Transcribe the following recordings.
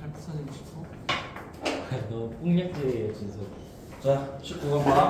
잘 부사진 싶어. 너 뿡냥질이에요 진짜. 자, 19번 봐.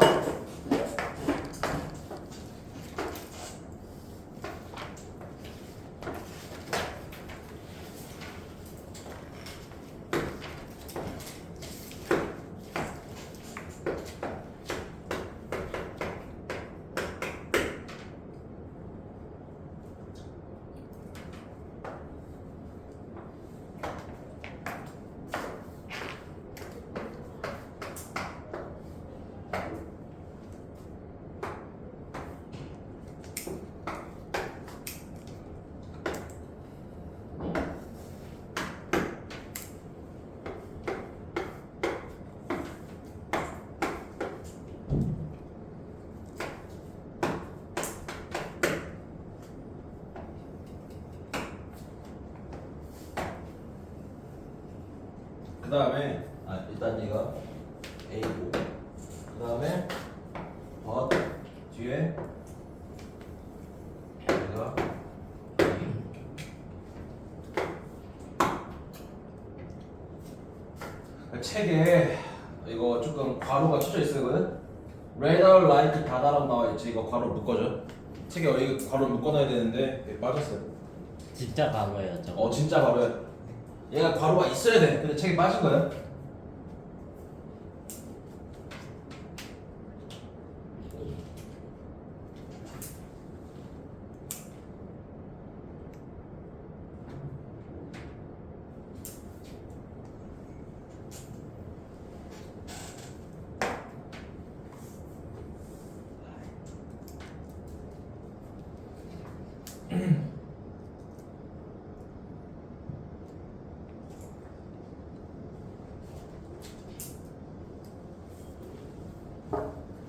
그 다음에 일단 이거 A고 그 다음에 but 뒤에 얘가 책에 이거 조금 괄호가 쳐져 있거든. rather like 다다라고 나와 있지. 이거 괄호 묶어줘. 책에 여기 괄호 묶어놔야 되는데 여기 빠졌어요. 진짜 바보예요 저거. 진짜 괄호야. 얘가 괄호가 있어야 돼. 근데 책에 빠진 거야.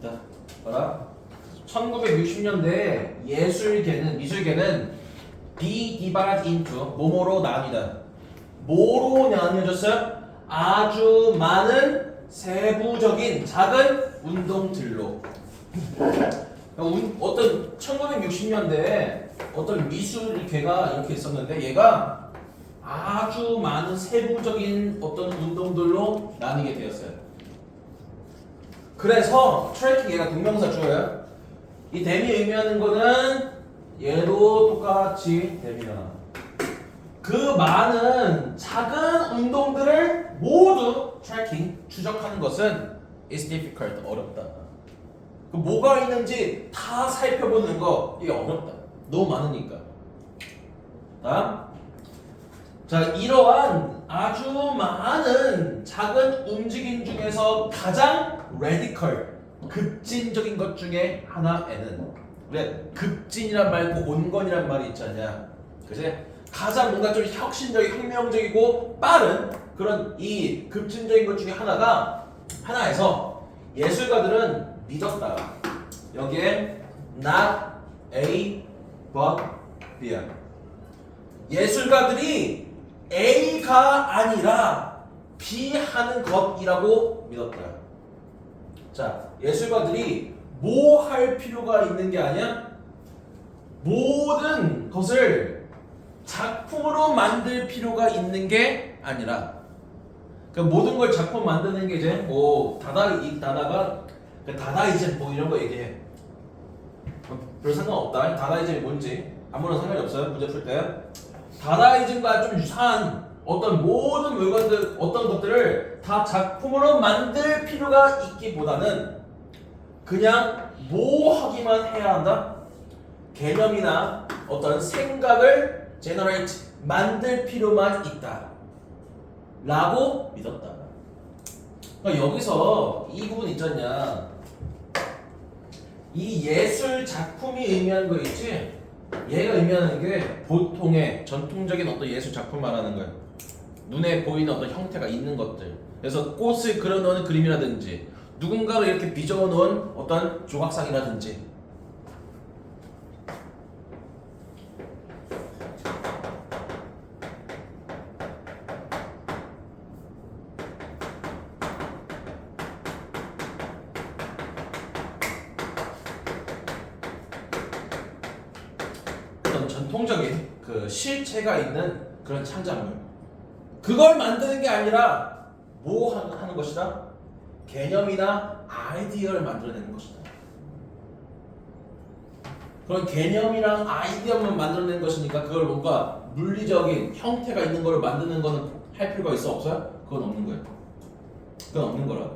자, 봐라. 1960년대 미술계는 be divided into 뭐뭐로 나뉘다. 뭐로 나뉘어졌어요? 아주 많은 세부적인 작은 운동들로. 어떤 1960년대에 어떤 미술계가 이렇게 있었는데 얘가 아주 많은 세부적인 어떤 운동들로 나뉘게 되었어요. 그래서 트래킹 얘가 동명사 주어요. 이 댐이 의미하는 거는 얘도 똑같이 댐이야. 그 많은 작은 운동들을 모두 트래킹 추적하는 것은 is difficult 어렵다. 그 뭐가 있는지 다 살펴보는 거 이게 어렵다. 너무 많으니까. 다음. 자, 이러한 아주 많은 작은 움직임 중에서 가장 radical, 급진적인 것 중에 하나에는 그래 급진이란 말고 온건이란 말이 있지 않냐. 그치? 가장 뭔가 좀 혁신적이고 혁명적이고 빠른 그런 이 급진적인 것 중에 하나에서 예술가들은 믿었다. 여기에 not A but B야. 예술가들이 A가 아니라 B 하는 것이라고 믿었다. 자, 예술가들이 뭐 할 필요가 있는 게 아니야? 모든 것을 작품으로 만들 필요가 있는 게 아니라 그 모든 걸 작품 만드는 게 이제 뭐 다다가 다다이즘 뭐 이런 거 얘기해. 별 상관없다. 다다이즘이 뭔지 아무런 상관이 없어요. 문제 풀 때. 다다이즘과 좀 유사한 어떤 모든 물건들, 어떤 것들을 다 작품으로 만들 필요가 있기보다는 그냥 뭐 하기만 해야 한다? 개념이나 어떤 생각을 generate, 만들 필요만 있다 라고 믿었다. 그러니까 여기서 이 부분 있잖냐. 이 예술 작품이 의미하는 거 있지? 얘가 의미하는 게 보통의 전통적인 어떤 예술 작품 말하는 거야. 눈에 보이는 어떤 형태가 있는 것들. 그래서 꽃을 그려놓은 그림이라든지 누군가를 이렇게 빚어놓은 어떤 조각상이라든지. 어떤 전통적인 그 실체가 있는 그런 창작물. 그걸 만드는 게 아니라 뭐 하는 것이다? 개념이나 아이디어를 만들어내는 것이다. 그런 개념이랑 아이디어만 만들어내는 것이니까 그걸 뭔가 물리적인 형태가 있는 걸 만드는 거는 할 필요가 있어? 없어요? 그건 없는 거예요. 그건 없는 거라.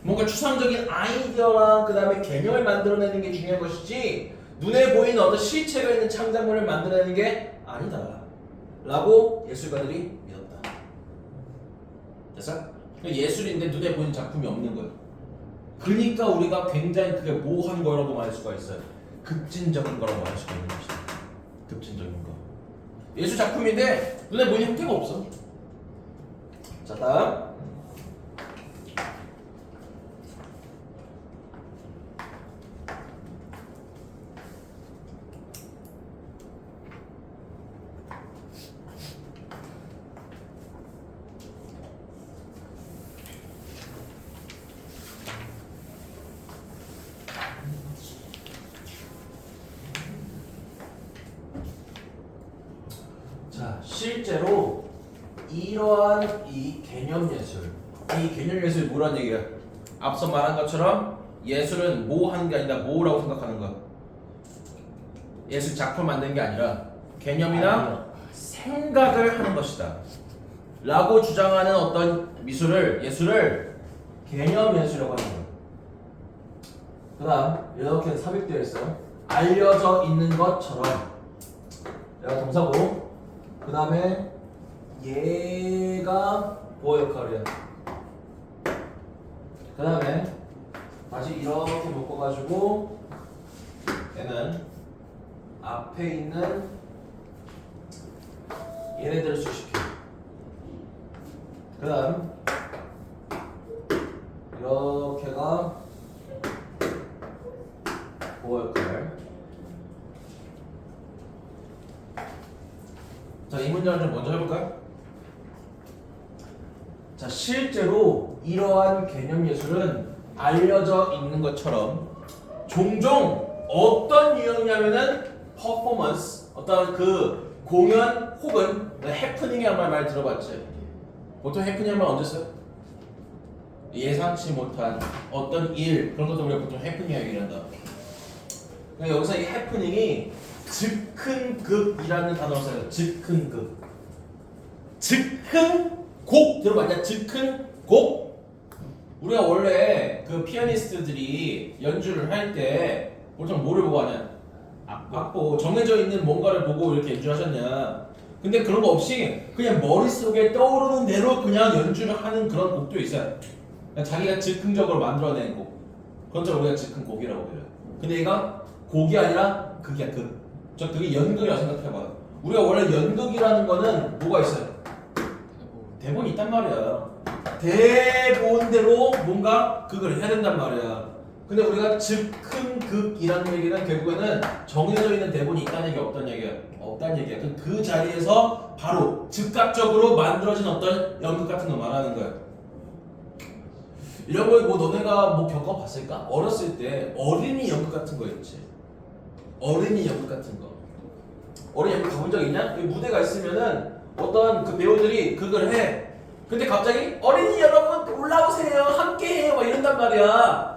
뭔가 추상적인 아이디어랑 그 다음에 개념을 만들어내는 게 중요한 것이지 눈에 보이는 어떤 실체가 있는 창작물을 만들어내는 게 아니다 라고 예술가들이 믿었다. 됐어? 예술인데 눈에 보이는 작품이 없는 거예요. 그러니까 우리가 굉장히 그게 모호한 거라고 말할 수가 있어요. 급진적인 거라고 말할 수가 있는 것이다. 급진적인 거. 예술 작품인데 눈에 보이는 형태가 없어. 자, 다음. 자, 실제로 이러한 이 개념 예술, 이 개념 예술이 뭐란 얘기야? 앞서 말한 것처럼 예술은 뭐 하는 게 아니라 뭐라고 생각하는 거야? 예술 작품 만드는 게 아니라 개념이나 생각을 하는 것이다 라고 주장하는 어떤 예술을 개념 예술이라고 하는 거야. 그 다음 이렇게 삽입되어 있어요. 알려져 있는 것처럼 얘가 동사고 그 다음에 얘가 보어 역할이야. 그 다음에 다시 이렇게 묶어가지고 얘는 앞에 있는 얘네들을 수식해. 그 다음 이렇게가 보어 역할. 자, 이 문장을 좀 먼저 해볼까요? 자, 실제로 이러한 개념 예술은 알려져 있는 것처럼 종종 어떤 유형이냐면은 퍼포먼스, 어떤 그 공연 혹은 해프닝이란 말 들어봤지? 보통 해프닝 말 언제 써요? 예상치 못한 어떤 일, 그런 것도 우리가 보통 해프닝이라고 얘기한다. 그러니까 여기서 이 해프닝이 즉흥극이라는 단어를 써요. 즉흥극. 즉흥곡 들어봤냐? 즉흥곡. 우리가 원래 그 피아니스트들이 연주를 할 때 보통 뭐를 보고 하냐? 악보. 정해져 있는 뭔가를 보고 이렇게 연주하셨냐? 근데 그런 거 없이 그냥 머릿속에 떠오르는 대로 그냥 연주를 하는 그런 곡도 있어요. 그냥 자기가 즉흥적으로 만들어낸 곡. 그건 우리가 즉흥곡이라고 그래요. 근데 얘가 곡이 아니라 극이야, 극. 저 그게 연극이라고 생각해봐요. 우리가 원래 연극이라는 거는 뭐가 있어요? 대본이 있단 말이야. 대본대로 뭔가 극을 해야 된단 말이야. 근데 우리가 즉흥극이라는 얘기는 결국에는 정해져 있는 대본이 있다는 얘기 없다는 얘기야. 없다는 얘기야. 그 자리에서 바로 즉각적으로 만들어진 어떤 연극 같은 거 말하는 거야. 이런 거 뭐 너네가 뭐 겪어봤을까? 어렸을 때 어린이 연극 같은 거 있지. 어린이 연극 같은 거. 어린이 연극 가본 적 있냐? 무대가 있으면은 어떤 그 배우들이 그걸 해. 근데 갑자기 어린이 여러분 올라오세요. 함께 해요. 막 이런단 말이야.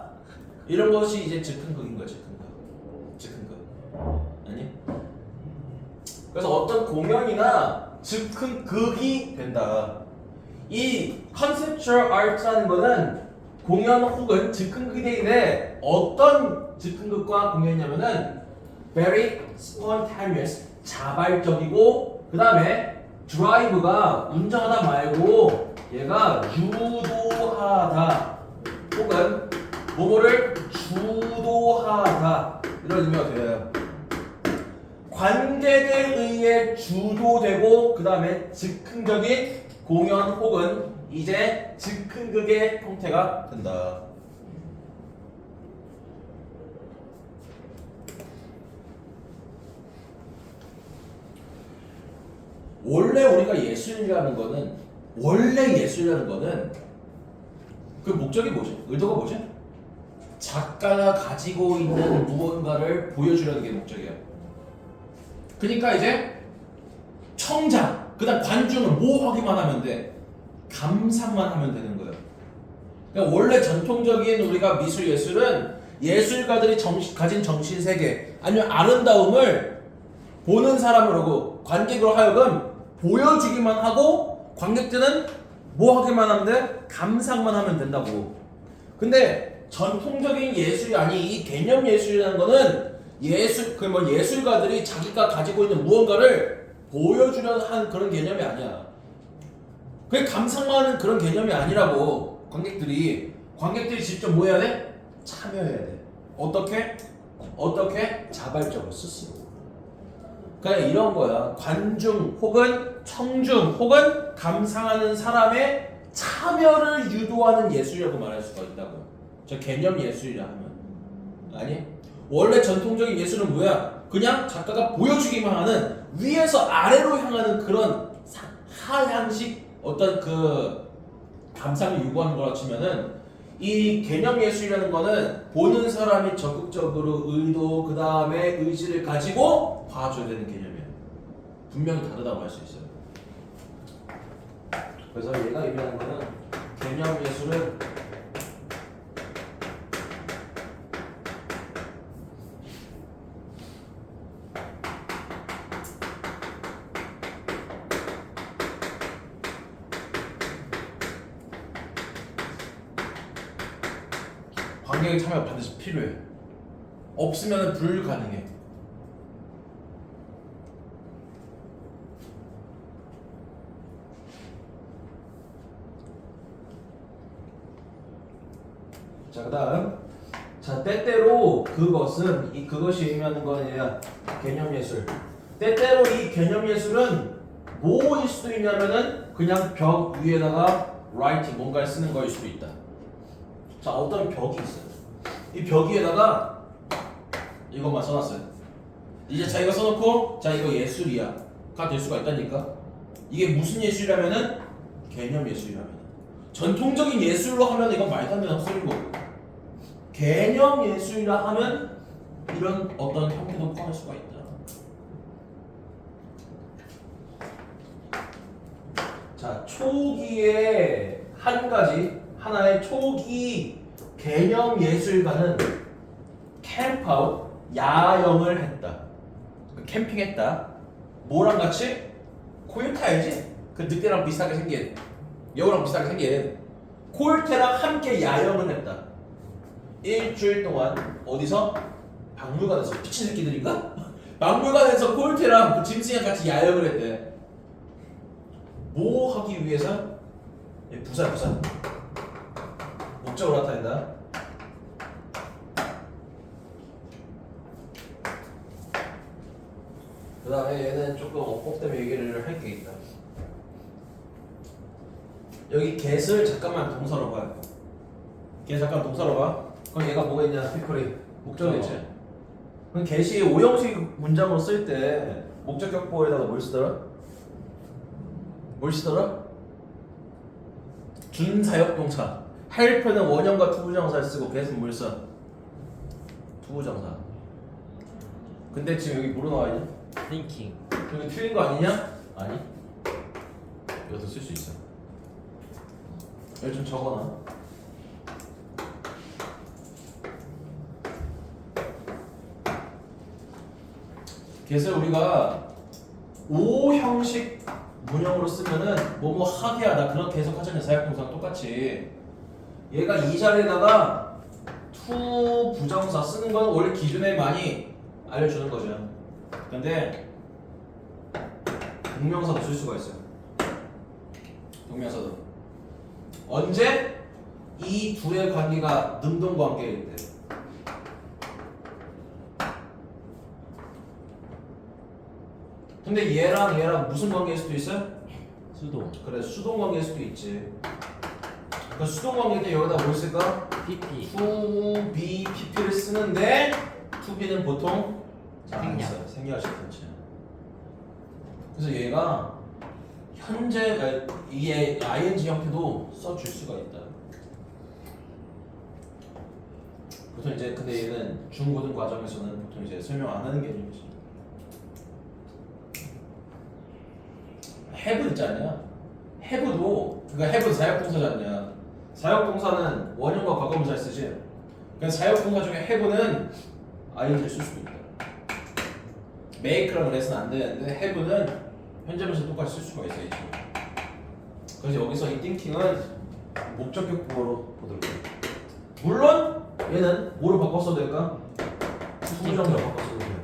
이런 것이 이제 즉흥극인 거야. 즉흥극. 아니? 그래서 어떤 공연이나 즉흥극이 된다. 이 컨셉추얼 아트라는 거는 공연 혹은 즉흥극이 되는데 어떤 즉흥극과 공연이냐면은 very spontaneous, 자발적이고 그 다음에 드라이브가 운전하다 말고 얘가 유도하다 혹은 뭐뭐를 주도하다 이런 의미가 돼요. 관객에 의해 주도되고 그 다음에 즉흥적인 공연 혹은 이제 즉흥극의 형태가 된다. 원래 우리가 예술이라는 거는 그 목적이 뭐지? 의도가 뭐지? 작가가 가지고 있는 무언가를 보여주려는 게 목적이야. 그러니까 이제 청작 그다음 관중은 뭐 하기만 하면 돼? 감상만 하면 되는 거예요. 그러니까 원래 전통적인 우리가 미술 예술은 예술가들이 가진 정신 세계 아니면 아름다움을 보는 사람으로 관객으로 하여금 보여주기만 하고 관객들은 뭐 하기만 하면 돼? 감상만 하면 된다고. 근데 전통적인 예술이 아닌 이 개념 예술이라는 거는 예술가들이 자기가 가지고 있는 무언가를 보여주려 한 그런 개념이 아니야. 그게 감상만 하는 그런 개념이 아니라고. 관객들이 직접 뭐 해야 돼? 참여해야 돼. 어떻게? 자발적으로 스스로. 그냥 이런 거야. 관중 혹은 청중 혹은 감상하는 사람의 참여를 유도하는 예술이라고 말할 수가 있다고. 저 개념 예술이라 하면. 아니? 원래 전통적인 예술은 뭐야? 그냥 작가가 보여주기만 하는 위에서 아래로 향하는 그런 하향식 어떤 그 감상을 요구하는 거라 치면은 이 개념 예술이라는 거는 보는 사람이 적극적으로 의도 그 다음에 의지를 가지고 봐줘야 되는 개념이에요. 분명히 다르다고 할 수 있어요. 그래서 얘가 얘기하는 거는 개념 예술은 관객의 참여가 반드시 필요해. 없으면 불가능해. 자, 그다음 때때로 그것이 의미하는 거는 개념 예술. 때때로 이 개념 예술은 뭐일 수도 있냐면은 그냥 벽 위에다가 라이팅 뭔가를 쓰는 거일 수도 있다. 자, 어떤 벽이 있어요. 이 벽 위에다가 이것만 써놨어요. 이제 자 이거 써놓고 자 이거 예술이야가 될 수가 있다니까. 이게 무슨 예술이라면은 개념 예술이라면. 전통적인 예술로 하면 이건 말도 안 되는 헛소리인 거고. 개념 예술이라 하면 이런 어떤 형태도 포함할 수가 있다. 자, 초기에 하나의 초기 개념 예술가는 캠프아웃, 야영을 했다. 캠핑했다. 뭐랑 같이? 코요테 알지? 그 늑대랑 비슷하게 생긴, 여우랑 비슷하게 생긴 코요테랑 함께 야영을 했다. 일주일 동안 어디서? 박물관에서. 미친 새끼들인가? 박물관에서 코요테랑 그 짐승이랑 같이 야영을 했대. 뭐 하기 위해서? 부산 목적으로 나타낸다. 그 다음에 얘는 조금 어법 때문에 얘기를 할 게 있다. 여기 get을 잠깐만 동사로 봐요. get 잠깐 동사로 봐. 그럼 얘가 뭐가 있냐? 피클이 목적이지. 그럼 get이 오형식 문장으로 쓸 때 목적격보에다가 뭘 쓰더라? 준사역동사. help는 원형과 투부정사를 쓰고 get은 뭘 써? 투부정사. 근데 지금 여기 뭐로 나와 있냐? thinking. 여기 틀린 거 아니냐? 아니. 이것도 쓸 수 있어. 여기 좀 적어놔. get을 우리가 O 형식 문형으로 쓰면은 뭐뭐 하게 하다 그런 계속 하자는 사역동사랑 똑같이 얘가 이 자리에다가 to 부정사 쓰는 건 원래 기준에 많이 알려주는 거죠. 근데 동명사도 쓸 수가 있어요. 동명사도 언제? 이 둘의 관계가 능동관계일 때. 근데 얘랑 무슨 관계일 수도 있어요? 수동. 그래, 수동 관계일 수도 있지. 그 수동 관계일 때 여기다 뭘 쓸까? PP. to be, pp를 쓰는데 to be는 보통 생략식 전체. 그래서 얘가 현재 이게 ing 형태도 써줄 수가 있다. 보통 이제 근데 얘는 중고등 과정에서는 보통 이제 설명 안 하는 개념이지. have 있잖아요. have도 그러니까 have 사역동사잖냐. 사역동사는 원형과 과거분사 쓰지. 그러니까 사역동사 중에 have는 ing를 쓸 수도 있다. make라고 해서는 안 되는데 have는 현재분사 똑같이 쓸 수가 있어요. 그래서 여기서 이 thinking은 목적격 보어로 보도록 해요. 물론 얘는 뭐로 바꿔 써도 될까? 부정으로 바꿔 써도 돼요.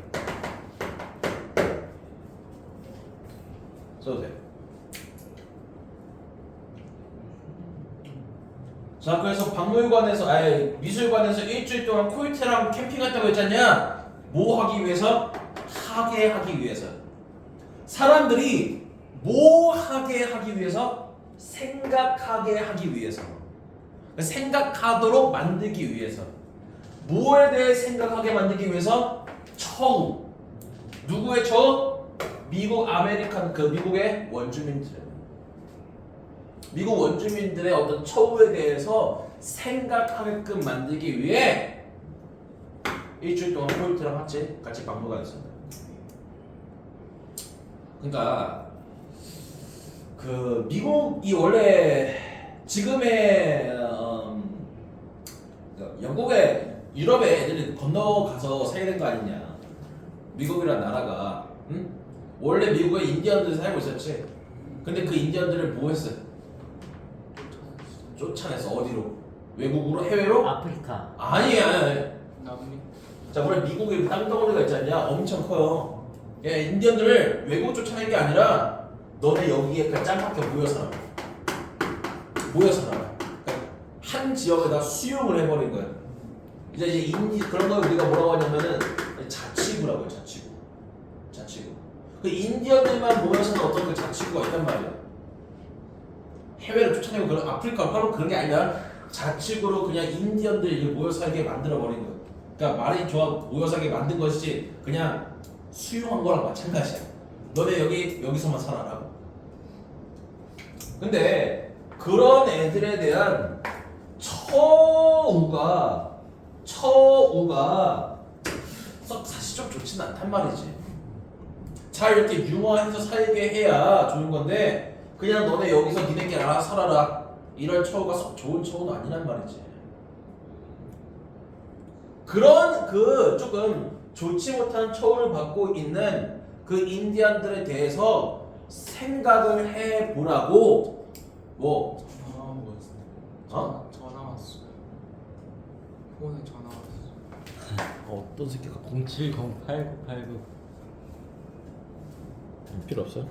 써도 돼. 자, 그래서 박물관에서 아니 미술관에서 일주일 동안 코요테랑 캠핑했다고 했잖냐? 뭐 하기 위해서? 하게 하기 위해서. 사람들이 뭐 하게 하기 위해서? 생각하게 하기 위해서. 생각하도록 만들기 위해서. 뭐에 대해 생각하게 만들기 위해서? 처우. 누구의 처우? 미국 아메리칸 그 미국의 원주민들. 미국 원주민들의 어떤 처우에 대해서 생각하게끔 만들기 위해 일주일 동안 코요테랑 같이 박물관했습니다. 그러니까 그 미국이 원래 지금의 영국의 유럽의 애들이 건너가서 살게 된 거 아니냐. 미국이란 나라가 응? 원래 미국에 인디언들이 살고 있었지. 근데 그 인디언들을 뭐 했어요? 쫓아냈어. 어디로? 외국으로? 해외로? 아프리카. 아니야. 남미. 자, 원래 미국에 땅덩어리가 있지 않냐? 엄청 커요. 야, 인디언들을 외국 쫓아낸 게 아니라 너네 여기에 그 짱박혀 모여 살아. 모여 살아. 한 지역에다 수용을 해버린 거야. 이제 그런 걸 우리가 뭐라고 하냐면은 자치구라고 해요. 자치구. 그 인디언들만 모여 사는 어떤 그 자치구가 있단 말이야. 해외를 쫓아내고 그런 아프리카 바로 그런 게 아니라 자치구로 그냥 인디언들이 모여 살게 만들어 버린 거야. 그러니까 말이 좋아 모여 살게 만든 것이지 그냥 수용한 거랑 마찬가지야. 너네 여기서만 살아라고. 근데 그런 애들에 대한 처우가 썩 사실 좀 좋지는 않단 말이지. 잘 이렇게 융화해서 살게 해야 좋은 건데 그냥 너네 여기서 니네끼리 알아서 살아라 이런 처우가 썩 좋은 처우도 아니란 말이지. 그런 그 조금 좋지 못한 처우를 받고 있는 그 인디언들에 대해서 생각을 해보라고 뭐 전화 뭐였어? 어? 전화 왔어요. 폰에 전화 왔어. 어떤 새끼가 0708989. 필요 없어요?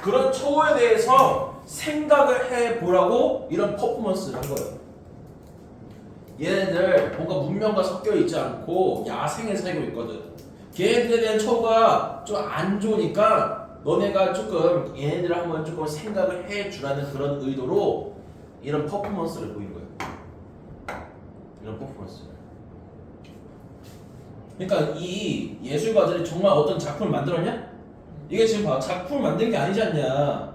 그런 처우에 대해서 생각을 해보라고 이런 퍼포먼스를 한 거예요. 얘네들 뭔가 문명과 섞여 있지 않고 야생에 살고 있거든. 걔네들에 대한 처우가 좀 안 좋으니까 너네가 조금 얘네들을 한번 조금 생각을 해주라는 그런 의도로 이런 퍼포먼스를 보인 거예요. 이런 퍼포먼스. 그러니까 이 예술가들이 정말 어떤 작품을 만들었냐? 이게 지금 봐 작품을 만든 게 아니지 않냐.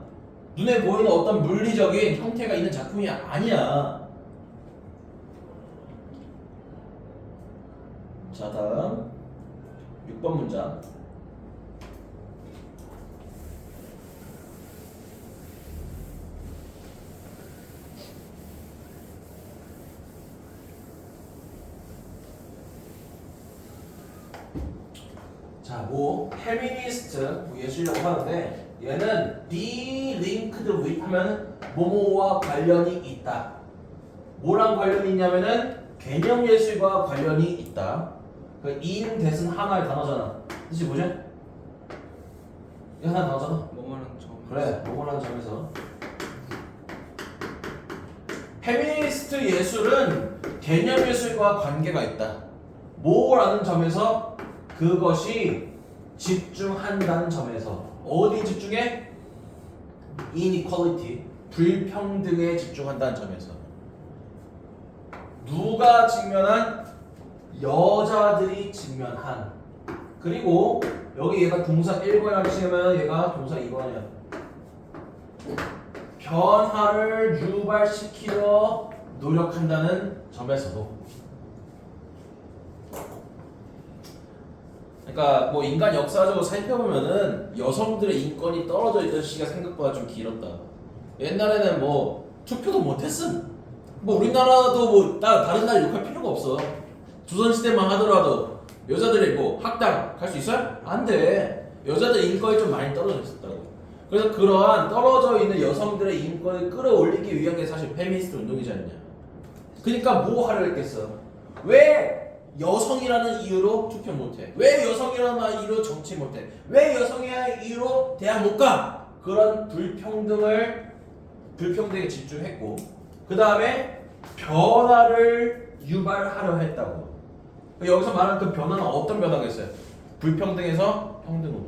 눈에 보이는 어떤 물리적인 형태가 있는 작품이 아니야. 자, 다음 6번 문장. 자, 뭐 페미니스트 뭐 예술이라고 하는데 얘는 be linked with 하면 뭐뭐와 관련이 있다. 뭐랑 관련이 있냐면은 개념 예술과 관련이 있다. 그 in that은 하나의 단어잖아. 뜻이 뭐지? 이 하나 단어잖아. 뭐뭐라는 점. 그래, 뭐뭐라는 점에서 페미니스트 예술은 개념 예술과 관계가 있다. 뭐라는 점에서 그것이 집중한다는 점에서 어디 집중해? inequality 불평등에 집중한다는 점에서 누가 직면한? 여자들이 직면한. 그리고 여기 얘가 동사 1번이라고 치면 얘가 동사 2번이야. 변화를 유발시키려 노력한다는 점에서도. 그러니까 그러니까 뭐 인간 역사적으로 살펴보면은 여성들의 인권이 떨어져 있던 시기가 생각보다 좀 길었다. 옛날에는 뭐 투표도 못했음. 뭐 우리나라도 뭐 다른 나라 욕할 필요가 없어. 조선시대만 하더라도 여자들이 뭐 학당 갈 수 있어요? 안 돼. 여자들 인권이 좀 많이 떨어져 있었다고. 그래서 그러한 떨어져 있는 여성들의 인권을 끌어올리기 위한 게 사실 페미니스트 운동이지 않냐. 그러니까 뭐 하려 했겠어? 왜 여성이라는 이유로 투표 못해? 왜 여성이라는 이유로 정치 못해? 왜 여성이라는 이유로 대학 못 가? 그런 불평등에 집중했고, 그 다음에 변화를 유발하려 했다고. 여기서 말하는 그 변화는 어떤 변화겠어요? 불평등에서 평등으로.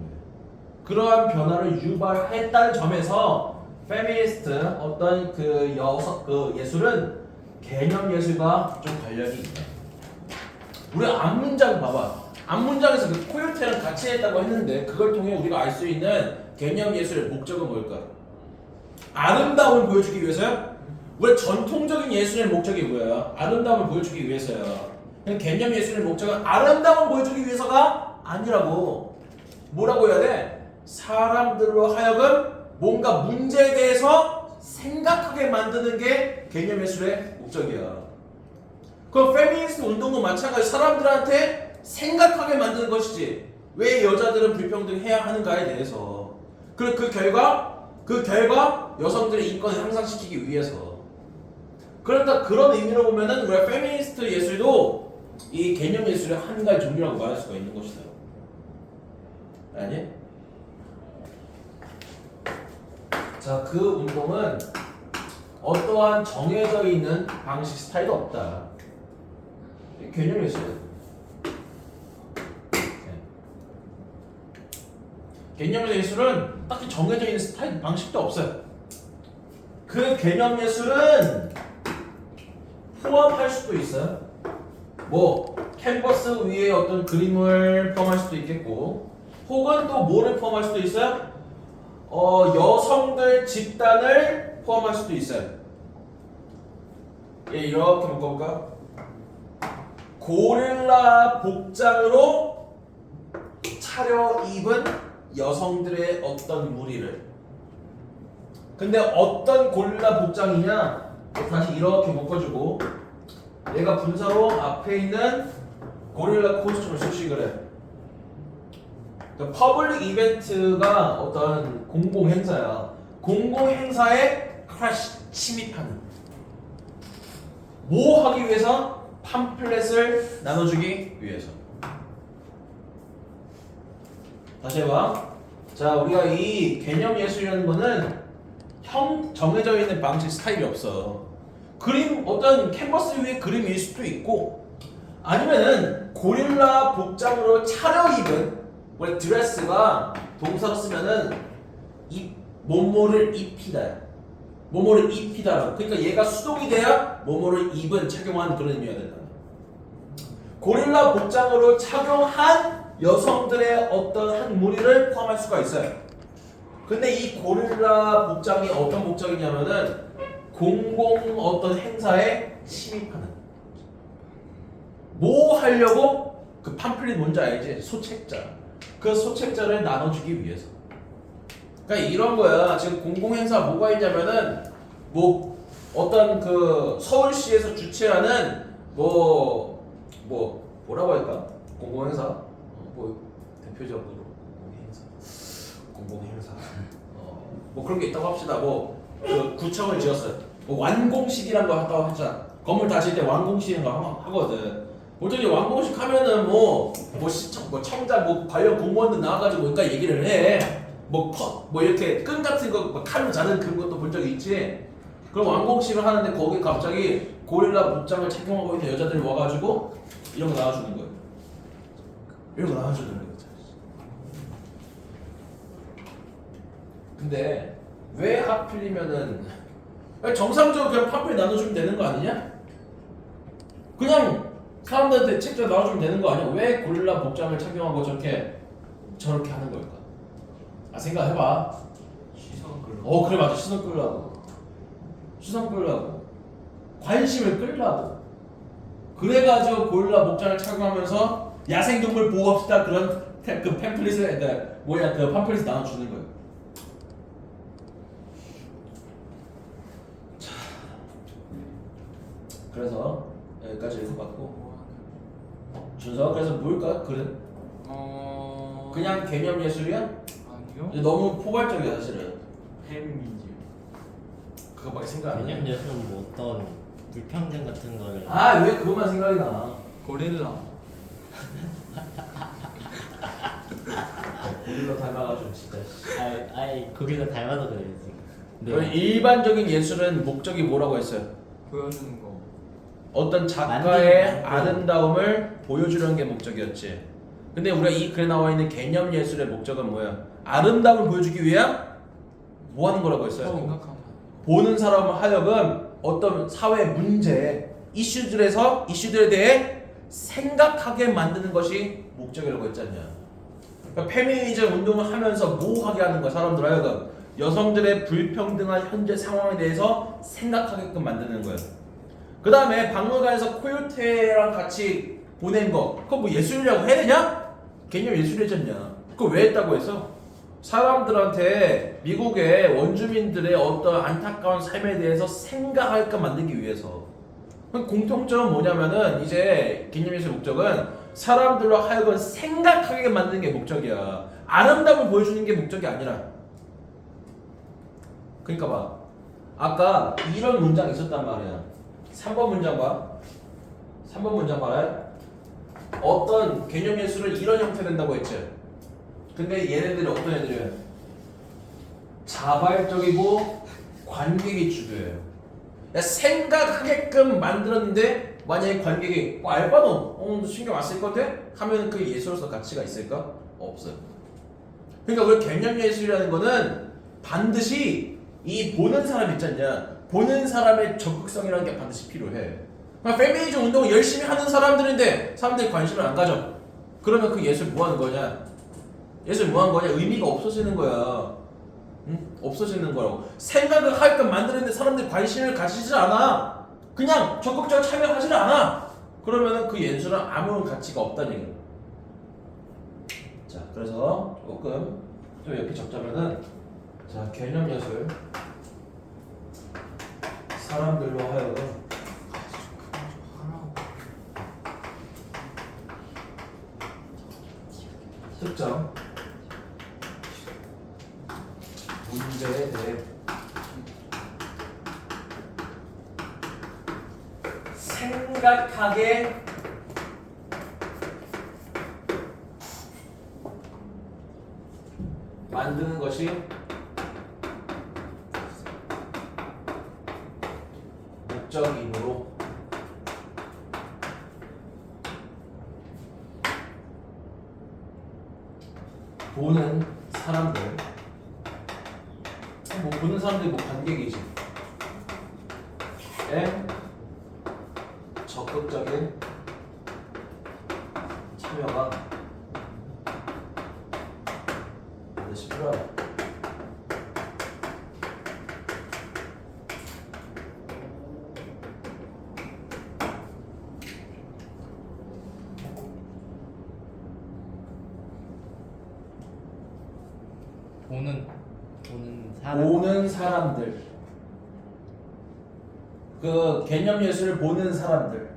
그러한 변화를 유발했다는 점에서 페미니스트 어떤 그 예술은 개념 예술과 좀 관련이 있다. 우리 앞문장 봐봐. 앞문장에서 그 코요테랑 같이 했다고 했는데 그걸 통해 우리가 알 수 있는 개념 예술의 목적은 뭘까? 아름다움을 보여주기 위해서요? 우리 전통적인 예술의 목적이 뭐야? 아름다움을 보여주기 위해서요. 개념 예술의 목적은 아름다움을 보여주기 위해서가 아니라고. 뭐라고 해야 돼? 사람들로 하여금 뭔가 문제에 대해서 생각하게 만드는 게 개념 예술의 목적이야. 그럼 페미니스트 운동도 마찬가지. 사람들한테 생각하게 만드는 것이지. 왜 여자들은 불평등해야 하는가에 대해서. 그리고 그 결과 여성들의 인권을 향상시키기 위해서. 그러니까 그런 의미로 보면은 우리가 페미니스트 예술도 이 개념 예술의 한 가지 종류라고 말할 수가 있는 것이다. 아니? 자, 그 운동은 어떠한 정해져 있는 방식 스타일도 없다. 개념 예술. 개념 예술은 딱히 정해져 있는 스타일 방식도 없어요. 그 개념 예술은 포함할 수도 있어요. 뭐 캔버스 위에 어떤 그림을 포함할 수도 있겠고, 혹은 또 뭐를 포함할 수도 있어요? 여성들 집단을 포함할 수도 있어요. 예, 이렇게 묶어볼까? 고릴라 복장으로 차려입은 여성들의 어떤 무리를. 근데 어떤 고릴라 복장이냐? 다시 이렇게 묶어주고, 얘가 분사로 앞에 있는 고릴라 코스튬을 수식을 해. 퍼블릭 이벤트가 어떤 공공 행사야. 공공 행사에 크래시 침입하는. 뭐 하기 위해서? 팜플렛을 나눠주기 위해서. 다시 해봐. 자, 우리가 이 개념 예술이라는 거는 정해져 있는 방식 스타일이 없어. 그림, 어떤 캔버스 위에 그림일 수도 있고, 아니면은 고릴라 복장으로 차려입은, 원래 드레스가 동사로 쓰면은 뭐뭐를 입히다. 뭐뭐를 입히다라고. 그러니까 얘가 수동이 돼야 뭐뭐를 입은, 착용한 그런 의미가 된다. 고릴라 복장으로 착용한 여성들의 어떤 한 무리를 포함할 수가 있어요. 근데 이 고릴라 복장이 어떤 복장이냐면은 공공 어떤 행사에 침입하는. 뭐 하려고? 그 팜플릿 뭔지 알지? 소책자. 그 소책자를 나눠주기 위해서. 그러니까 이런 거야. 지금 공공 행사 뭐가 있냐면은 뭐 어떤 그 서울시에서 주최하는 뭐라고 할까? 공공 행사. 뭐 대표적으로 공공 행사. 뭐 그런 게 있다고 합시다. 그 구청을 지었어요. 뭐 완공식이란 거 한다고 하잖아. 건물 다 지을 때 완공식이란 거 하거든. 보통 이제 완공식 하면은 시청, 청장, 관련 공무원들 나와가지고 뭔가 얘기를 해. 이렇게 끈 같은 거 칼로 자른 그런 것도 본 적이 있지. 그럼 완공식을 하는데 거기 갑자기 고릴라 복장을 착용하고 있는 여자들이 와가지고 이런 거 나와주는 거예요. 이런 거 나와주는 거예요. 근데 왜 하필이면은 정상적으로 그냥 팜플 나눠주면 되는 거 아니냐? 그냥 사람들한테 책자 나눠주면 되는 거 아니야? 왜 고릴라 복장을 착용하고 저렇게 하는 걸까? 생각해봐. 시선 끌어. 그래 맞아. 시선 끌라고. 관심을 끌라고. 그래가지고 고릴라 복장을 착용하면서 야생동물 보호합시다 그런 그 팸플릿을 그 팜플릿을 나눠주는 거예요. 자, 그래서 여기까지 읽어봤고 준서 그래서 뭘까 글은? 그냥 개념 예술이야? 아니요. 너무 포괄적이야 사실은. 페미니즘. 그거밖에 생각 안 해. 개념 예술은 뭐 어떤 불평등 같은 거를 왜 그것만 생각이 나? 고릴라. 고릴라 닮아가지고 진짜. 아이 거기서 닮아서 그래 지금. 그럼 일반적인 예술은 목적이 뭐라고 했어요? 보여주는 거. 어떤 작가의 만드는 거. 아름다움을 보여주려는 게 목적이었지. 근데 우리가 이 글에 나와 있는 개념 예술의 목적은 뭐야? 아름다움을 보여주기 위한 뭐 하는 거라고 했어요? 생각하면. 보는 사람을 하여금 어떤 사회 문제, 이슈들에 대해 생각하게 만드는 것이 목적이라고 했잖냐. 그러니까 페미니즘 운동을 하면서 뭐 하게 하는 거야? 사람들 하여금 여성들의 불평등한 현재 상황에 대해서 생각하게끔 만드는 거야. 그 다음에 박물관에서 코요테랑 같이 보낸 거 그거 뭐 예술이라고 해야 되냐? 개념 예술이잖냐. 그거 왜 했다고 했어? 사람들한테 미국의 원주민들의 어떤 안타까운 삶에 대해서 생각하게끔 만들기 위해서. 공통점은 뭐냐면은 이제 개념 예술 목적은 사람들로 하여금 생각하게 만드는 게 목적이야. 아름다움을 보여주는 게 목적이 아니라. 그러니까 봐. 아까 이런 문장 있었단 말이야. 3번 문장 봐. 3번 문장 봐라. 어떤 개념 예술은 이런 형태 된다고 했지. 근데 얘네들이 어떤 애들이에요? 자발적이고 관객이 주도해요. 생각하게끔 만들었는데 만약에 관객이 알바노 신경 안 쓸 건데? 하면 그 예술로서 가치가 있을까? 없어요. 그러니까 우리 개념 예술이라는 거는 반드시 이 보는 사람 있잖냐. 보는 사람의 적극성이라는 게 반드시 필요해. 그러니까 페미니즘 운동을 열심히 하는 사람들인데 사람들이 관심을 안 가져. 그러면 그 예술 뭐 하는 거냐? 예술 뭐 하는 거냐? 의미가 없어지는 거야. 응? 없어지는 거라고. 생각을 하게끔 만드는데 사람들이 관심을 가지지 않아. 그냥 적극적으로 참여하지 않아. 그러면은 그 예술은 아무런 가치가 없다는 얘기야. 자, 그래서 조금 좀 이렇게 적자면은 자, 개념 예술 사람들로 하여금 특정 문제에 대해 생각하게 만드는 것이 목적이므로 보는 사람들 뭐 보는 사람들이 뭐 관객이지 에 적극적인 참여가 반드시 필요하다. 보는 사람들 그 개념 예술을 보는 사람들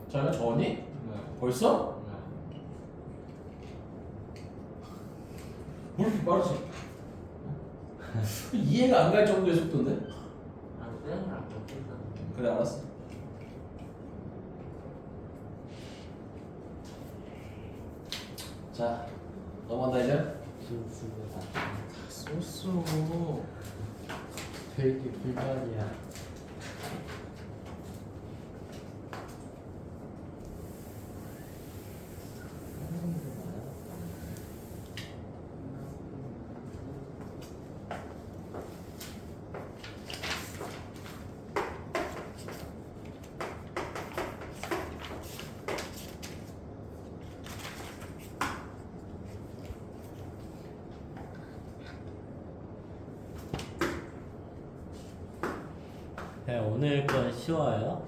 자가 저니? 네. 벌써? 뭘 이렇게 빠르지? 이해가 안 갈 정도의 속도인데? 그래 알았어. 자 넘어간다 이제. 쏘쏘. 되게 불만이야. 네, 오늘 건 쉬워요?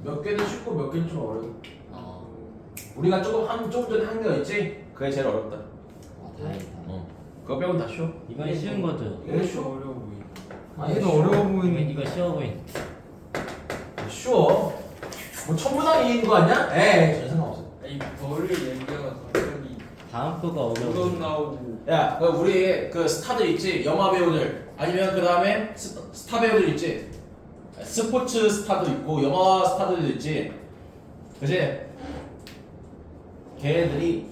몇 개는 쉽고 몇 개는 좀 어려워. 어, 우리가 조금 전에 한 거 있지? 그게 제일 어렵다. 다행이다. 그거 빼고는 다 쉬워. 이건 쉬운 거죠? 이거 이거 쉬워. 어려워 보이네. 아니, 이거 쉬워. 어려워 보이는. 이거 쉬워 보인. 쉬워. 뭐 천문학이 이기는 거 아니야? 에이, 전혀 상관없어. 아니 별을 얘기하다 갑자기 다음 거가 어려워. 무덤 나오고. 야, 우리 그 스타들 있지? 영화 배우들 아니면 그 다음에 스타 배우들 있지? 스포츠 스타도 있고 영화 스타들도 있지? 그치? 걔네들이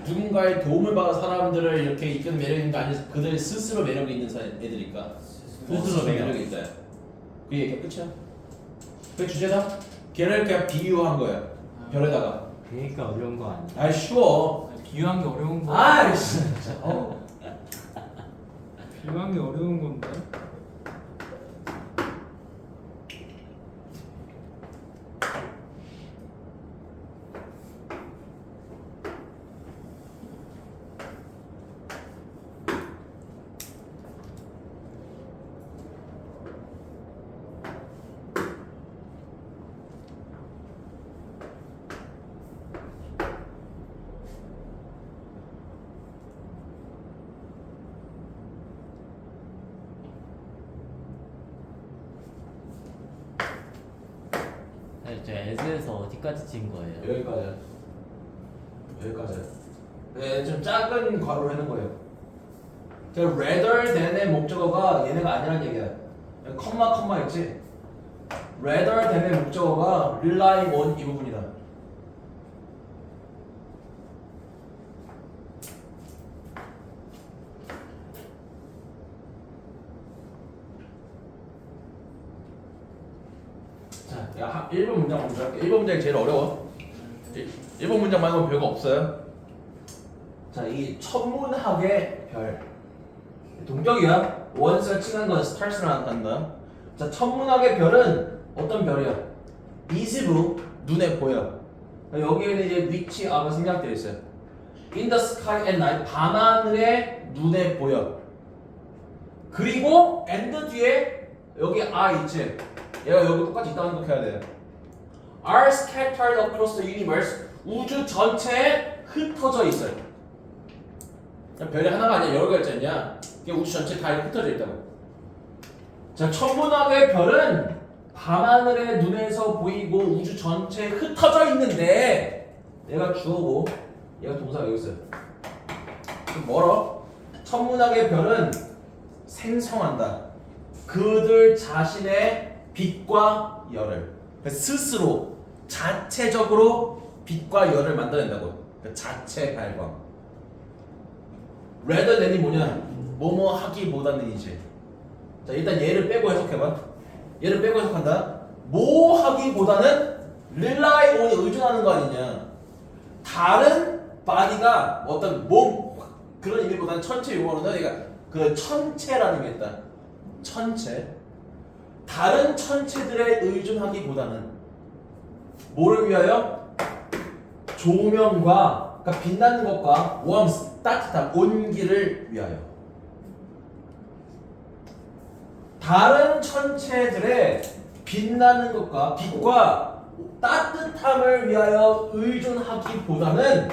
누군가의 도움을 받은 사람들을 이렇게 이끄는 매력인가 아니면 그들 스스로 매력이 있는 애들일까? 스스로 매력이 있다. 그 얘기가 끝이야. 그 주제다. 걔를 그냥 비유한 거야. 별에다가. 그러니까 어려운 거 아니야? 아이 쉬워. 아니, 비유한 게 어려운 거. 아이씨. 비유한 게 어려운 건데. 사실 저 에즈에서 어디까지 친 거예요? 여기까지야. 여기까지야. 네, 좀 작은 괄호로 해놓은 거예요. 그 rather than의 목적어가 얘네가 아니란 얘기야. 컴마 있지? rather than의 목적어가 rely on 이 부분이다. 자, 1번 문장 먼저 할게. 1번 문장이 제일 어려워. 1번 문장 말고 별거 없어요. 자, 이 천문학의 별. 동격이야. 원스가 칭한 건 스타스를 한다. 자, 천문학의 별은 어떤 별이야? visible, 눈에 보여. 여기에는 이제 위치아가 생략되어 있어요. In the sky at night, 밤하늘에 눈에 보여. 그리고 and 뒤에 여기 are 있지? 얘가 여기 똑같이 있다고 생각해야 돼. are scattered across the universe. 우주 전체에 흩어져 있어요. 별이 하나가 아니라 여러 개가 있냐? 이게 우주 전체에 다 흩어져 있다고. 자, 천문학의 별은 밤하늘의 눈에서 보이고 우주 전체에 흩어져 있는데 얘가 주어고 얘가 동사가 여기 있어요. 좀 멀어. 천문학의 별은 생성한다. 그들 자신의 빛과 열을 스스로 자체적으로 빛과 열을 만들어낸다고. 자체 발광. rather than이 뭐냐? 뭐뭐 하기보다는이지. 자, 일단 얘를 빼고 해석해봐. 얘를 빼고 해석한다. 뭐 하기보다는 rely on에 의존하는 거 아니냐? 다른 body가 어떤 몸 그런 의미보다는 천체 용어로는 얘가 그 천체라는 게 있다. 천체. 다른 천체들에 의존하기보다는 뭐를 위하여? 조명과 그러니까 빛나는 것과 warmth, 따뜻한 온기를 위하여. 다른 천체들의 빛나는 것과 빛과 따뜻함을 위하여 의존하기보다는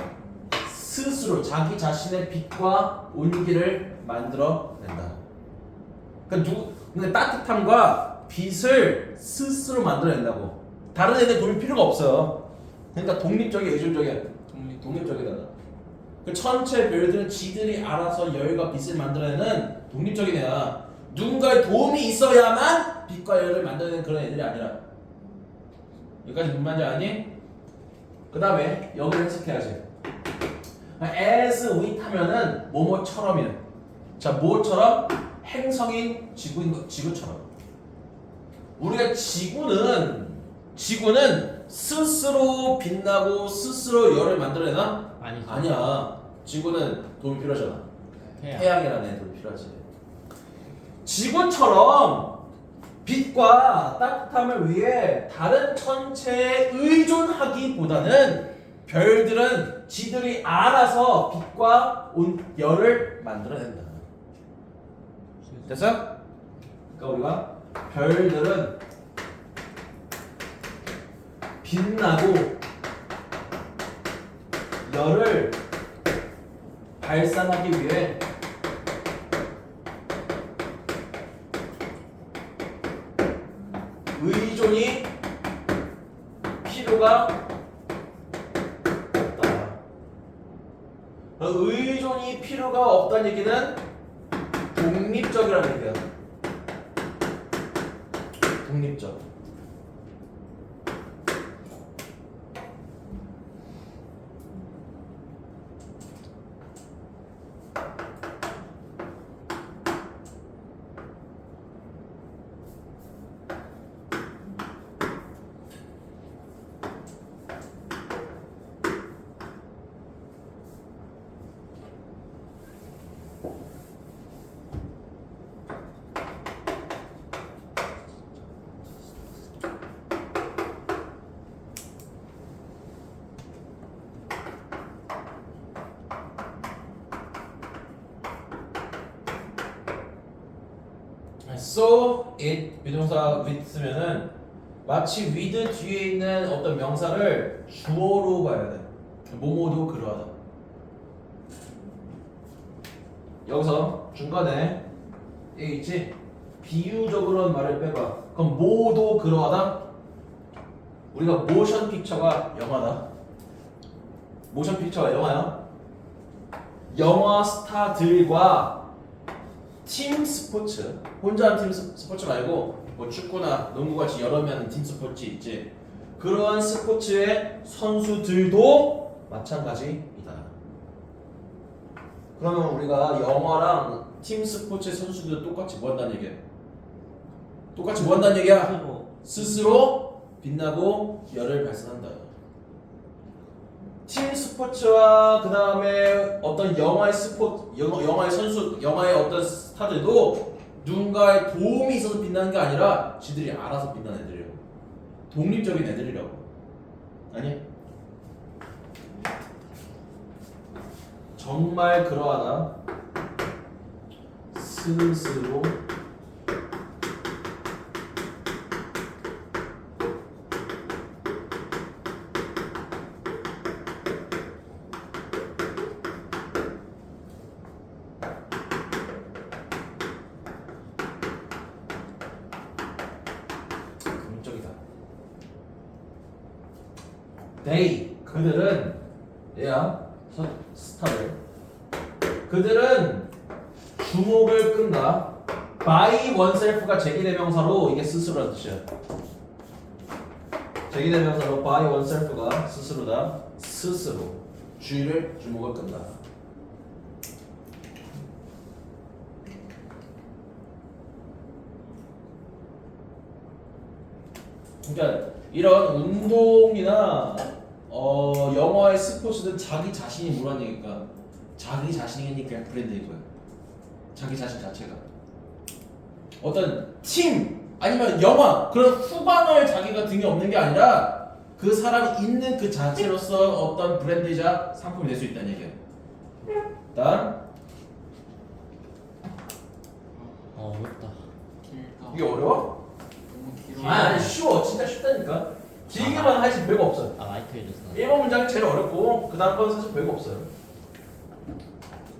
스스로 자기 자신의 빛과 온기를 만들어낸다. 근데 따뜻함과 빛을 스스로 만들어낸다고. 다른 애들 도움이 필요가 없어요. 그러니까 독립적이야, 의존적이야. 독립적이다. 그 천체 별들은 지들이 알아서 열과 빛을 만들어내는 독립적인 애야. 누군가의 도움이 있어야만 빛과 열을 만들어내는 그런 애들이 아니라. 여기까지 무슨 말인지 아니? 그 다음에 여기를 해석해야지. as with 하면은 뭐뭐처럼이래. 자, 뭐처럼? 행성인 지구처럼. 우리가 지구는 스스로 빛나고 스스로 열을 만들어내나? 아니죠. 아니야. 지구는 도움이 필요하잖아. 태양이라는 애 도움이 필요하지. 지구처럼 빛과 따뜻함을 위해 다른 천체에 의존하기보다는 별들은 지들이 알아서 빛과 열을 만들어낸다. 됐어? 그러니까 우리가 별들은 빛나고 열을 발산하기 위해 의존이 필요가 없다. 의존이 필요가 없다는 얘기는 독립적이라는 얘기야. 독립적. So it 비동사 with 쓰면은 마치 with 뒤에 있는 어떤 명사를 주어로 봐야 돼. 뭐뭐도 그러하다. 여기서 중간에 여기 있지? 비유적으로는 말을 빼봐. 그럼 뭐도 그러하다? 우리가 모션 픽처가 영화다. 모션 픽처가 영화야. 영화 스타들과 팀 스포츠, 혼자 하는 팀 스포츠 말고 뭐 축구나 농구같이 여러 명 하는 팀 스포츠 있지. 그러한 스포츠의 선수들도 마찬가지이다. 그러면 우리가 영화랑 팀 스포츠의 선수들 똑같이 뭐 한다는 얘기야? 똑같이 뭐 한다는 얘기야? 스스로 빛나고 열을 발산한다. 팀 스포츠와 그 다음에 어떤 영화의 영화의 선수, 영화의 어떤 스타들도 누군가의 도움이 있어서 빛나는 게 아니라 지들이 알아서 빛나는 애들이라고. 독립적인 애들이라고. 아니? 정말 그러하다. 스스로 they 그들은 얘야 스타들 그들은 주목을 끈다. by oneself가 제기대명사로 이게 스스로라는 뜻이야. 제기대명사로 by oneself가 스스로다. 스스로 주목을 끈다. 그러니까 이런 운동이나 영화의 스포츠는 자기 자신이 뭐라는 얘기니까 자기 자신이니까 그냥 브랜드인 거야. 자기 자신 자체가 어떤 팀 아니면 영화 그런 후반을 자기가 등에 없는 게 아니라 그 사람이 있는 그 자체로서 어떤 브랜드이자 상품이 될 수 있다는 얘기야. 다음 어렵다. 길다. 이게 어려워? 너무 길어. 아니 쉬워. 진짜 쉽다니까. 길게만 하지 별거 없어. 마이크 해줬어. 1번 문장이 제일 어렵고 그 다음 건 사실 별거 없어요.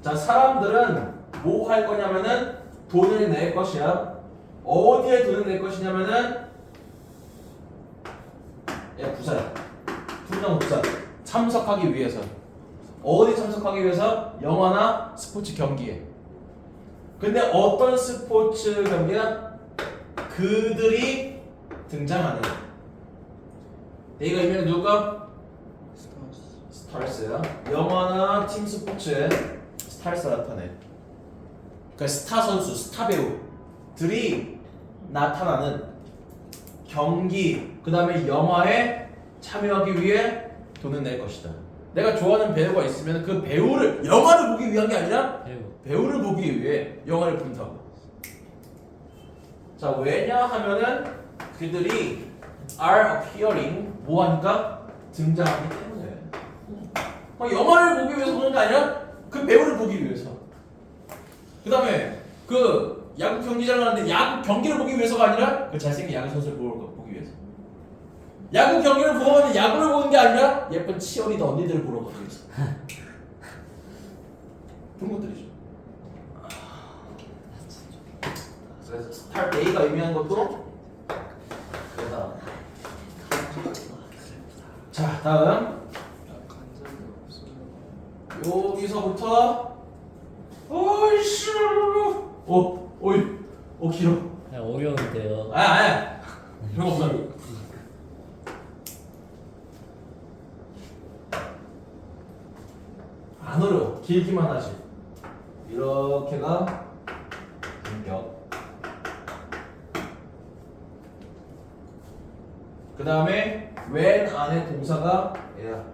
자, 사람들은 뭐 할 거냐면은 돈을 낼 것이야. 어디에 돈을 낼 것이냐면은 부사야. 부정 부사. 참석하기 위해서. 어디 참석하기 위해서? 영화나 스포츠 경기에. 근데 어떤 스포츠 경기는 그들이 등장하는. 얘가 의미는 누굴까? 스타스야. 영화나 팀 스포츠에 스타스가 나타내. 그러니까 스타 선수, 스타 배우들이 나타나는 경기, 그 다음에 영화에 참여하기 위해 돈을 낼 것이다. 내가 좋아하는 배우가 있으면 그 배우를 영화를 보기 위한 게 아니라 배우를 보기 위해 영화를 본다고. 자, 왜냐하면은 그들이 are appearing 뭐 하니까 등장하기 때문에. 영화를 보기 위해서 보는 게 아니라 그 배우를 보기 위해서. 그 다음에 그 야구 경기장을 가는데 야구 경기를 보기 위해서가 아니라 그 잘생긴 야구 선수를 보기 위해서. 야구 경기를 보고 가면 야구를 보는 게 아니라 예쁜 치어리더 언니들을 보러 가기 위해서. 그런 것들이죠. 그래서 스타트 A가 의미하는 것도 그다. 자, 다음 간절이 없어요. 여기서부터 어이씨, 길어. 어려운데요. 아니야. 별거 없어. 안 어려워. 길기만 하지. 이렇게가 공격. 그 다음에 when 안에 동사가 얘야.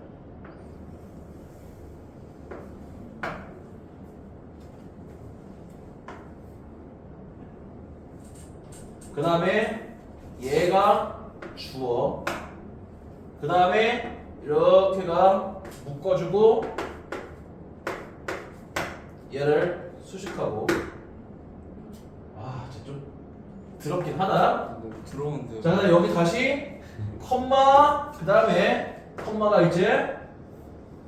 그 다음에 얘가 주어. 그 다음에 이렇게가 묶어주고 얘를 수식하고. 진짜 좀 더럽긴 하다. 너무 들어온데요. 자, 그다음 여기 다시 컴마. 그 다음에 컴마가 이제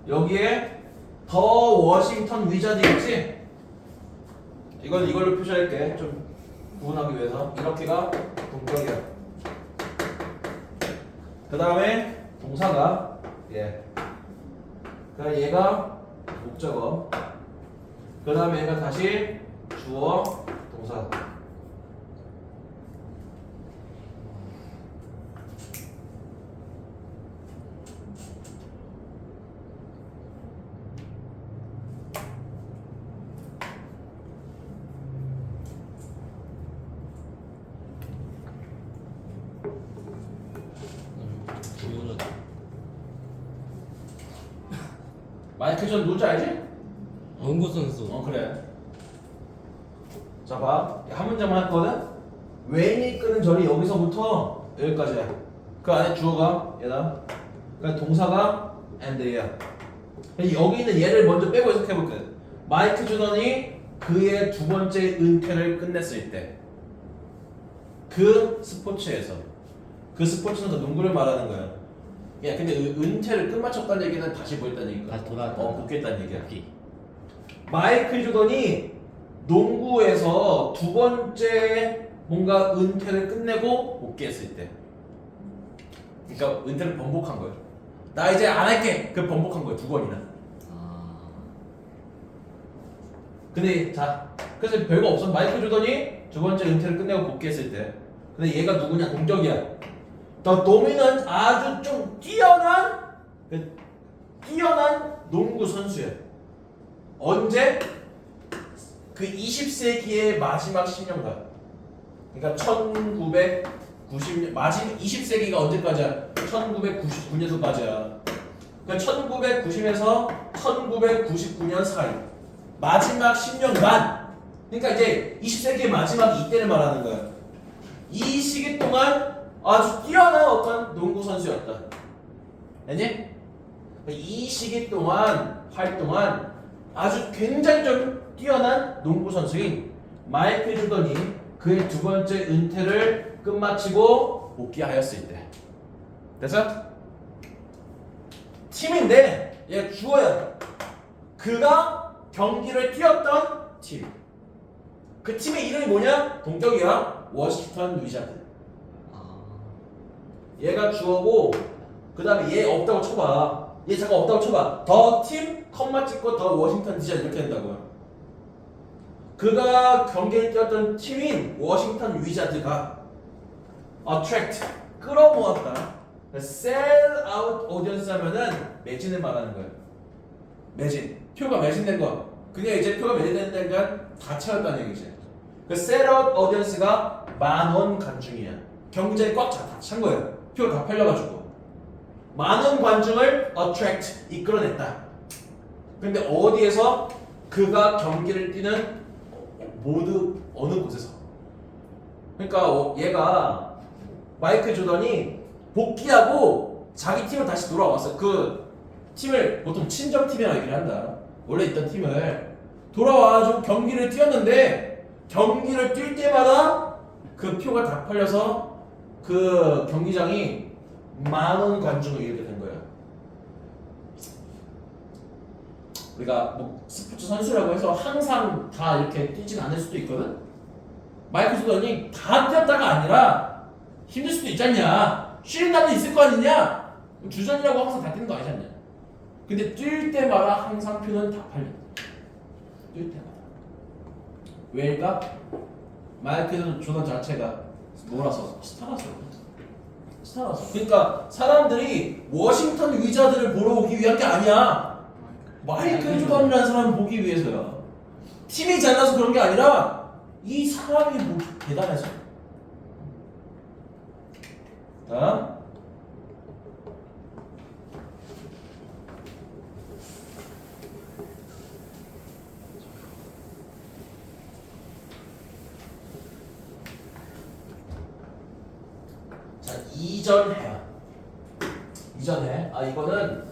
여기에 더 워싱턴 위자드겠지? 이걸로 표시할게. 좀 구분하기 위해서. 이렇게가 동격이야. 그 다음에 동사가 그다음 얘가 목적어. 그 다음에 얘가 다시 주어 동사. 마이클 존 누군지 알지? 농구 선수. 그래. 자, 봐. 한 문장만 했거든? when이 끄는 절이 여기서부터 여기까지야. 그 안에 주어가 얘다. 그러니까 동사가 and야. 여기 있는 얘를 먼저 빼고 해석해볼게. 마이클 조던이 그의 두 번째 은퇴를 끝냈을 때 그 스포츠에서, 그 스포츠는 농구를 말하는 거야. 야, 근데 은퇴를 끝마쳤다는 얘기는 다시 뭐 했다는 얘기인가? 다시 돌아왔다. 복귀했다는 얘기야. 복귀. 마이클 조던이 농구에서 두 번째 뭔가 은퇴를 끝내고 복귀했을 때, 그러니까 은퇴를 번복한 거예요. 나 이제 안 할게. 그 번복한 거예요. 두 번이나. 근데 자, 그래서 별거 없어. 마이클 조던이 두 번째 은퇴를 끝내고 복귀했을 때, 근데 얘가 누구냐? 동격이야. 더 도미넌, 아주 좀 뛰어난 농구 선수야. 언제? 그 20세기의 마지막 10년간. 그러니까 1990년 마지막 20세기가 언제까지야? 1999년도까지야. 그러니까 1990에서 1999년 사이. 마지막 10년간. 그러니까 이제 20세기의 마지막 이때를 말하는 거야. 이 시기 동안 아주 뛰어난 어떤 농구 선수였다. 알니? 이 시기 동안 활동한 아주 굉장히 좀 뛰어난 농구 선수인 마이클 조던이 그의 두 번째 은퇴를 끝마치고 복귀하였을 때. 됐어? 팀인데 얘 주어야. 그가 경기를 뛰었던 팀. 그 팀의 이름이 뭐냐? 동격이야. 워싱턴 위자드. 얘가 주어고, 그 다음에 얘 없다고 쳐봐. 얘 잠깐 없다고 쳐봐. 더 팀, 컴마 찍고 더 워싱턴 위자드 이렇게 된다고요. 그가 경기를 뛰었던 팀인 워싱턴 위자드가 attract, 끌어모았다. sell out audience 하면은 매진을 말하는 거예요. 매진. 표가 매진된 거. 그게 이제 표가 매진된다니까 다 채웠다는 얘기지. 그 sell out audience가 10,000 관중이야. 경기장이 꽉 찬 거예요. 표가 다 팔려가지고. 많은 관중을 attract, 이끌어냈다. 근데 어디에서? 그가 경기를 뛰는 모두 어느 곳에서. 그러니까 얘가 마이클 조던이 복귀하고 자기 팀을 다시 돌아왔어. 그 팀을 보통 친정팀이라고 얘기를 한다. 원래 있던 팀을 돌아와가지고 경기를 뛰었는데 경기를 뛸 때마다 그 표가 다 팔려서 그 경기장이 많은 관중을 이렇게 된 거예요. 우리가 뭐 스포츠 선수라고 해서 항상 다 이렇게 뛰진 않을 수도 있거든. 마이클 조던이 다 뛰었다가 아니라 힘들 수도 있잖냐. 쉬는 날도 있을 거 아니냐. 주전이라고 항상 다 뛰는 거 아니잖냐. 근데 뛸 때마다 항상 표는 다 팔려. 뛸 때마다. 왜일까? 마이클 조던 자체가 뭐라서? 스타라서. 그러니까 사람들이 워싱턴 위자드를 보러 오기 위한 게 아니야. 마이클 조던이라는 사람을 보기 위해서야. 팀이 잘나서 그런 게 아니라 이 사람이 뭐 대단해서. 다음. 자, 이전해야. 이전해. 아, 이거는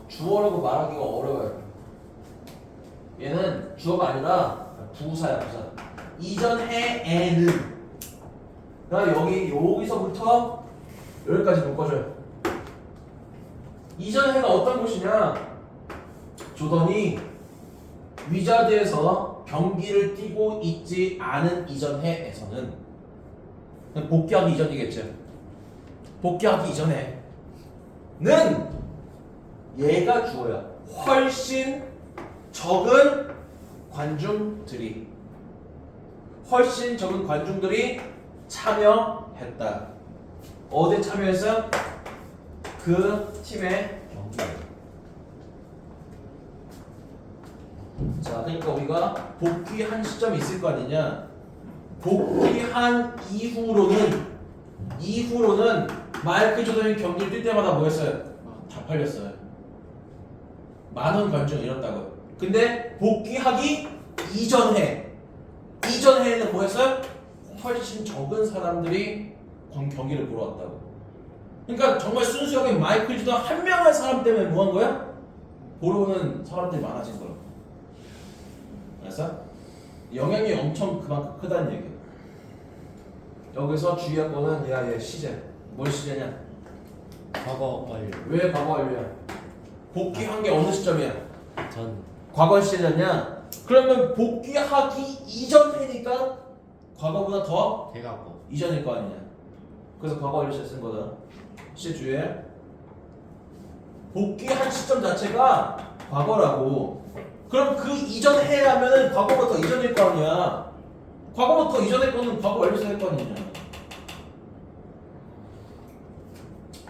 주어라고 말하기가 어려워요. 얘는 주어가 아니라 부사야, 부사. 이전해에는. 그러니까 여기서부터 여기까지 묶어줘요. 이전해가 어떤 곳이냐? 조던이 위자드에서 경기를 뛰고 있지 않은 이전해에서는 복귀하기 이전이겠죠. 복귀하기 이전에는 얘가 주어야. 훨씬 적은 관중들이 참여했다. 어디 참여했어요? 그 팀의 경기에. 자, 그러니까 우리가 복귀한 시점이 있을 거 아니냐. 복귀한 이후로는 마이클 조던이 경기를 뛸 때마다 뭐 했어요? 다 팔렸어요. 많은 관중이 일었다고요. 근데 복귀하기 이전해에는 뭐 했어요? 훨씬 적은 사람들이 경기를 보러 왔다고. 그러니까 정말 순수하게 마이클 조던 한 명의 사람 때문에 뭐 한 거야? 보러 오는 사람들이 많아진 거라고. 알았어? 영향이 엄청 그만큼 크다는 얘기야. 여기서 주의할 거는 얘 시제. 뭘 시제냐? 과거 완료. 왜 과거 완료야? 복귀한 게 어느 시점이야? 전. 과거 시제냐? 그러면 복귀하기 이전이니까 과거보다 더 해갖고. 이전일 거 아니냐. 그래서 과거 완료 시제 쓴 거다. 시제 주의해. 복귀한 시점 자체가 과거라고. 그럼 그 이전 해라면은 과거보다 더 이전일 거 아니야. 과거보다 더 이전일 거는 과거 완료 시제 할 거 아니냐.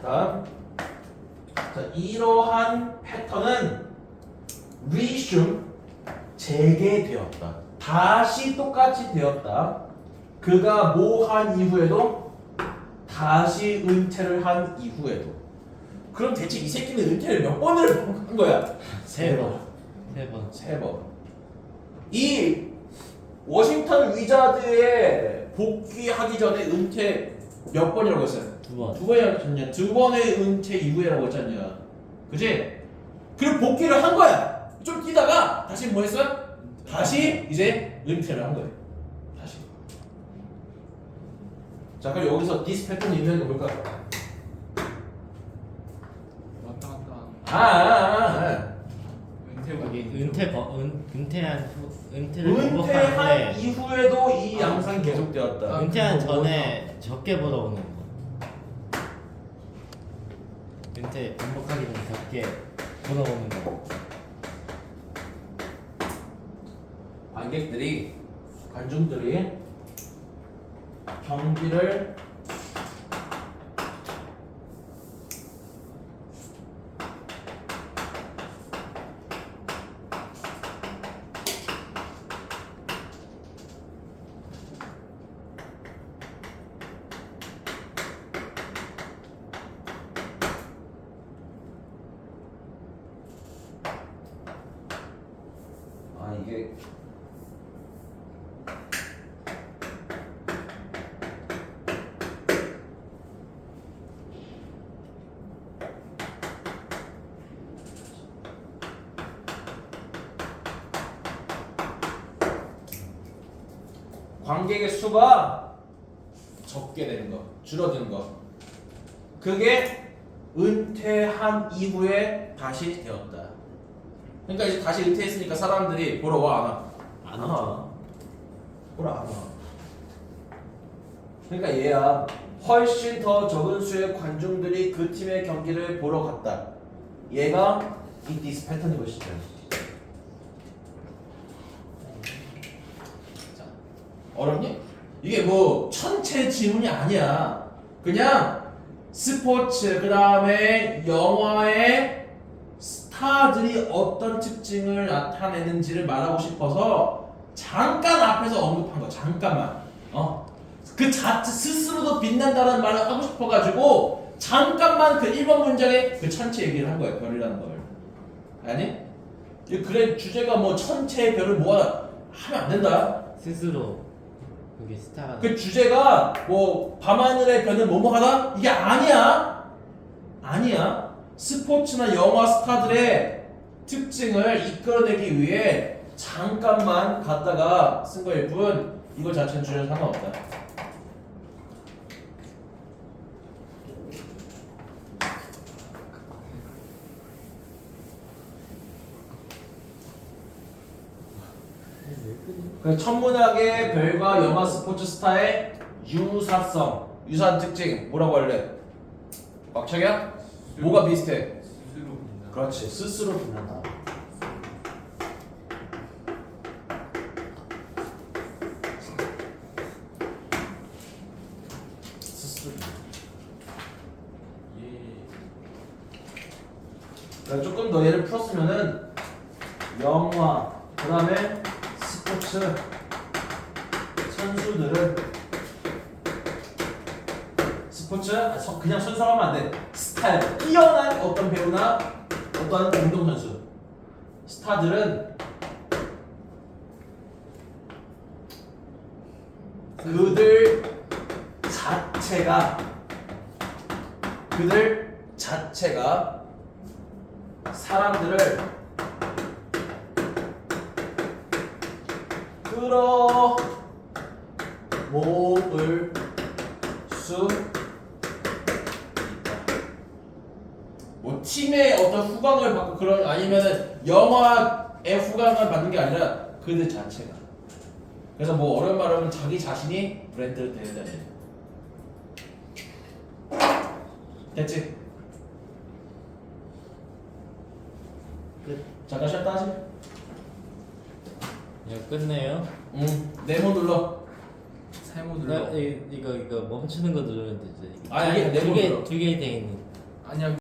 다음. 자, 이러한 패턴은 resume 재개되었다. 다시 똑같이 되었다. 그가 뭐 한 이후에도 다시 은퇴를 한 이후에도. 그럼 대체 이 새끼는 은퇴를 몇 번을 한 거야? 세 번. 세 번. 이 워싱턴 위자드에 복귀하기 전에 은퇴 몇 번이라고 했어요? 두 번. 두 번이라고 했냐? 두 번의 은퇴 이후에라고 했잖냐? 그지? 그리고 복귀를 한 거야. 좀 뛰다가 다시 뭐 했어? 다시 이제 은퇴를 한 거예요. 다시. 자, 그럼 여기서 this 패턴 의미하는 게 뭘까? 왔다 갔다 여기 은퇴한 은퇴를 은퇴한 반복하는데 이후에도 이 양상이 계속되었다. 은퇴한 전에 적게 벌어오는 거. 은퇴 반복하기 전에 적게 벌어오는 거. 관중들이 경기를 이게 관객의 수가 적게 되는 거, 줄어드는 거. 그게 은퇴한 이후에 다시 되었다. 그러니까 이제 다시 은퇴했으니까 사람들이 보러 와, 안 와? 안 와. 보러 안 와. 그러니까 얘야 훨씬 더 적은 수의 관중들이 그 팀의 경기를 보러 갔다. 얘가 이 디스 패턴인 것이죠. 자, 어렵니? 이게 뭐 천체 지문이 아니야. 그냥 스포츠 그 다음에 영화의 스타들이 어떤 특징을 나타내는지를 말하고 싶어서 잠깐 앞에서 언급한 거. 잠깐만. 그 자체 스스로도 빛난다는 말을 하고 싶어가지고 잠깐만 그 1번 문장에 그 천체 얘기를 한 거예요. 별이라는 걸. 아니? 그래 주제가 뭐 천체의 별을 모아 하면 안 된다. 스스로 그게 스타가. 그 주제가 뭐 밤하늘의 별은 뭐뭐하다? 이게 아니야. 아니야. 스포츠나 영화 스타들의 특징을 이끌어내기 위해 잠깐만 갖다가 쓴 거일 뿐 이거 자체는 주제랑 상관없다. 그 천문학의 별과 영화 스포츠 스타의 유사성, 유사한 특징 뭐라고 할래? 박창이야? 뭐가 비슷해? 스스로 빛나. 그렇지, 스스로 빛난다. 스스로 빛난다. 그러니까 조금 더 얘를 풀었으면은 영화, 그 다음에 스포츠 선수들은 스포츠 그냥 선수라고 하면 안 돼. 스타일 뛰어난 어떤 배우나 어떤 운동선수 스타들은 그들 자체가 사람들을 끌어모을 수 있다. 뭐 팀의 어떤 후광을 받고 그런 아니면은 영화의 후광을 받는 게 아니라 그들 자체가. 그래서 뭐 어려운 말로 하면 자기 자신이 브랜드를 되어야 돼. 됐지? 끝. 잠깐 쉬었다 하지? 이거 끝내요? 네모 눌러. 세모 나 눌러. 이거 멈추는 거 누르면 되지. 아니, 네모 눌러. 두개 돼 있는. 아니야.